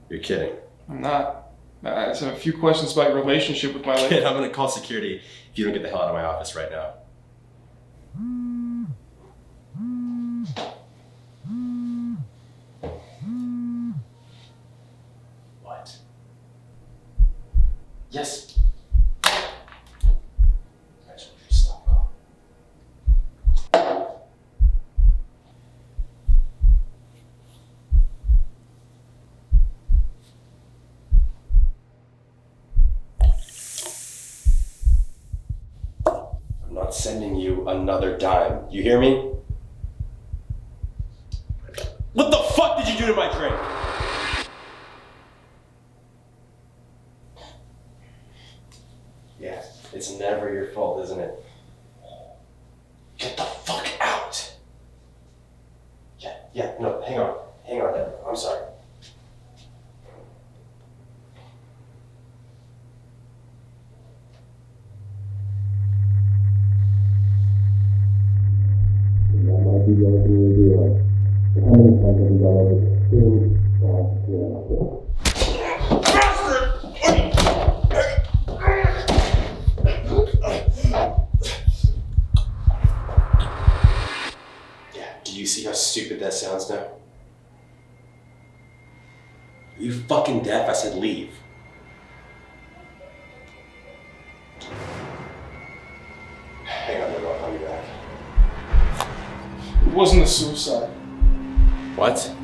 You're kidding. I'm not. I just have a few questions about your relationship with my Kid, I'm gonna call security if you don't get the hell out of my office right now. What? Yes. I told you to stop calling. I'm not sending you another dime. You hear me? What the fuck did you do to my drink? Yeah, it's never your fault, isn't it? Get the fuck out! Yeah, no, hang on, Dad. I'm sorry. That might be the only thing we do. How many times have you done over Yeah, do you see how stupid that sounds now? Are you fucking deaf? I said leave. Hang on, I'll call you back. It wasn't a suicide. What?